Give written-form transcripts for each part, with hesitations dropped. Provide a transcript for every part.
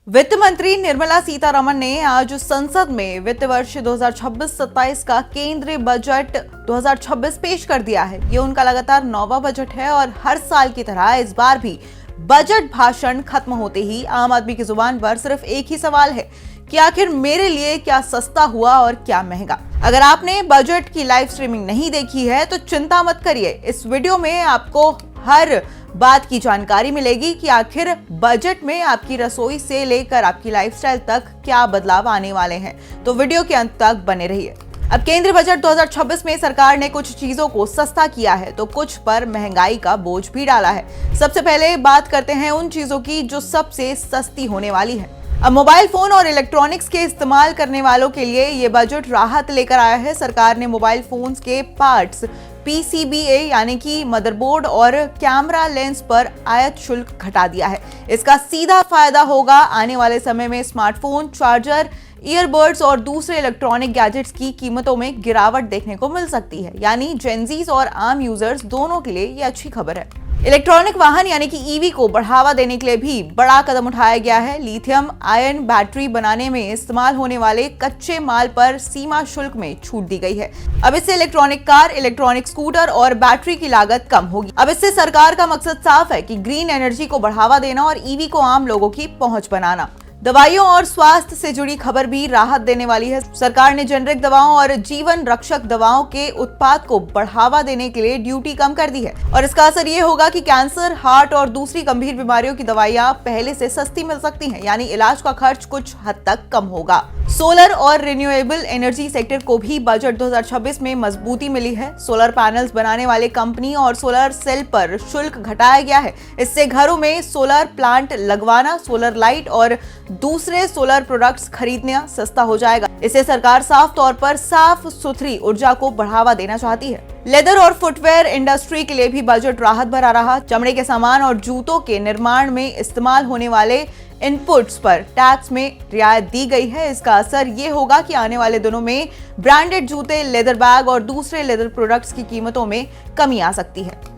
वित्त मंत्री निर्मला सीतारमण ने आज संसद में वित्त वर्ष 2026-27 का केंद्रीय बजट 2026 पेश कर दिया है। ये उनका लगातार 9वां बजट है और हर साल की तरह इस बार भी बजट भाषण खत्म होते ही आम आदमी की जुबान पर सिर्फ एक ही सवाल है कि आखिर मेरे लिए क्या सस्ता हुआ और क्या महंगा। अगर आपने बजट की लाइव स्ट्रीमिंग नहीं देखी है तो चिंता मत करिए, इस वीडियो में आपको हर बात की जानकारी मिलेगी कि आखिर बजट में आपकी रसोई से लेकर आपकी लाइफस्टाइल तक क्या बदलाव आने वाले हैं। तो वीडियो के अंत तक बने रहिए। अब केंद्रीय बजट 2026 में सरकार ने कुछ चीजों को सस्ता किया है तो कुछ पर महंगाई का बोझ भी डाला है। सबसे पहले बात करते हैं उन चीजों की जो सबसे सस्ती होने वाली है। अब मोबाइल फोन और इलेक्ट्रॉनिक्स के इस्तेमाल करने वालों के लिए ये बजट राहत लेकर आया है। सरकार ने मोबाइल फोन्स के पार्ट्स PCBA यानी कि मदरबोर्ड और कैमरा लेंस पर आयात शुल्क घटा दिया है। इसका सीधा फायदा होगा आने वाले समय में स्मार्टफोन, चार्जर, ईयरबड्स और दूसरे इलेक्ट्रॉनिक गैजेट्स की कीमतों में गिरावट देखने को मिल सकती है। यानी जेनजीज और आम यूजर्स दोनों के लिए ये अच्छी खबर है। इलेक्ट्रॉनिक वाहन यानी कि EV को बढ़ावा देने के लिए भी बड़ा कदम उठाया गया है। लिथियम आयन बैटरी बनाने में इस्तेमाल होने वाले कच्चे माल पर सीमा शुल्क में छूट दी गई है। अब इससे इलेक्ट्रॉनिक कार, इलेक्ट्रॉनिक स्कूटर और बैटरी की लागत कम होगी। अब इससे सरकार का मकसद साफ है कि ग्रीन एनर्जी को बढ़ावा देना और EV को आम लोगों की पहुंच बनाना। दवाइयों और स्वास्थ्य से जुड़ी खबर भी राहत देने वाली है। सरकार ने जेनरिक दवाओं और जीवन रक्षक दवाओं के उत्पाद को बढ़ावा देने के लिए ड्यूटी कम कर दी है और इसका असर ये होगा कि कैंसर, हार्ट और दूसरी गंभीर बीमारियों की दवाइयां पहले से सस्ती मिल सकती हैं। यानी इलाज का खर्च कुछ हद तक कम होगा। सोलर और रिन्यूएबल एनर्जी सेक्टर को भी बजट 2026 में मजबूती मिली है। सोलर पैनल्स बनाने वाले कंपनी और सोलर सेल पर शुल्क घटाया गया है। इससे घरों में सोलर प्लांट लगवाना, सोलर लाइट और दूसरे सोलर प्रोडक्ट्स खरीदना सस्ता हो जाएगा। इससे सरकार साफ तौर पर साफ सुथरी ऊर्जा को बढ़ावा देना चाहती है। लेदर और फुटवेयर इंडस्ट्री के लिए भी बजट राहत भरा रहा। चमड़े के सामान और जूतों के निर्माण में इस्तेमाल होने वाले इनपुट्स पर टैक्स में रियायत दी गई है। इसका असर ये होगा कि आने वाले दिनों में ब्रांडेड जूते, लेदर बैग और दूसरे लेदर प्रोडक्ट्स की कीमतों में कमी आ सकती है।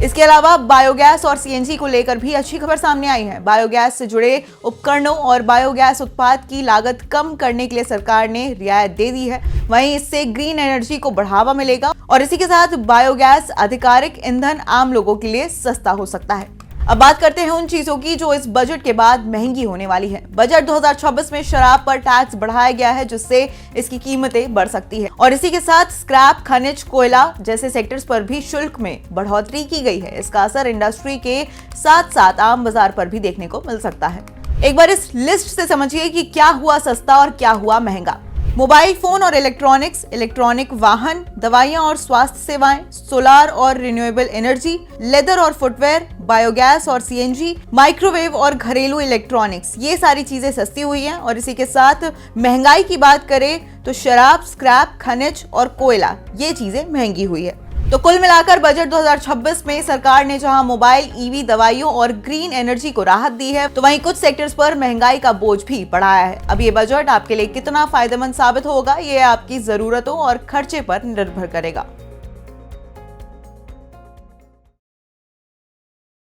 इसके अलावा बायोगैस और CNG को लेकर भी अच्छी खबर सामने आई है। बायोगैस से जुड़े उपकरणों और बायोगैस उत्पाद की लागत कम करने के लिए सरकार ने रियायत दे दी है। वहीं इससे ग्रीन एनर्जी को बढ़ावा मिलेगा और इसी के साथ बायोगैस आधिकारिक ईंधन आम लोगों के लिए सस्ता हो सकता है। अब बात करते हैं उन चीजों की जो इस बजट के बाद महंगी होने वाली है। बजट 2026 में शराब पर टैक्स बढ़ाया गया है जिससे इसकी कीमतें बढ़ सकती है और इसी के साथ स्क्रैप, खनिज, कोयला जैसे सेक्टर्स पर भी शुल्क में बढ़ोतरी की गई है। इसका असर इंडस्ट्री के साथ साथ आम बाजार पर भी देखने को मिल सकता है। एक बार इस लिस्ट से समझिए कि क्या हुआ सस्ता और क्या हुआ महंगा। मोबाइल फोन और इलेक्ट्रॉनिक्स, इलेक्ट्रॉनिक वाहन, दवाइयां और स्वास्थ्य सेवाएं, सोलर और रिन्यूएबल एनर्जी, लेदर और फुटवेयर, बायोगैस और CNG, माइक्रोवेव और घरेलू इलेक्ट्रॉनिक्स, ये सारी चीजें सस्ती हुई हैं। और इसी के साथ महंगाई की बात करें तो शराब, स्क्रैप, खनिज और कोयला, ये चीजें महंगी हुई है। तो कुल मिलाकर बजट 2026 में सरकार ने जहां मोबाइल, EV, दवाइयों और ग्रीन एनर्जी को राहत दी है तो वहीं कुछ सेक्टर्स पर महंगाई का बोझ भी बढ़ाया है। अब ये बजट आपके लिए कितना फायदेमंद साबित होगा ये आपकी जरूरतों और खर्चे पर निर्भर करेगा।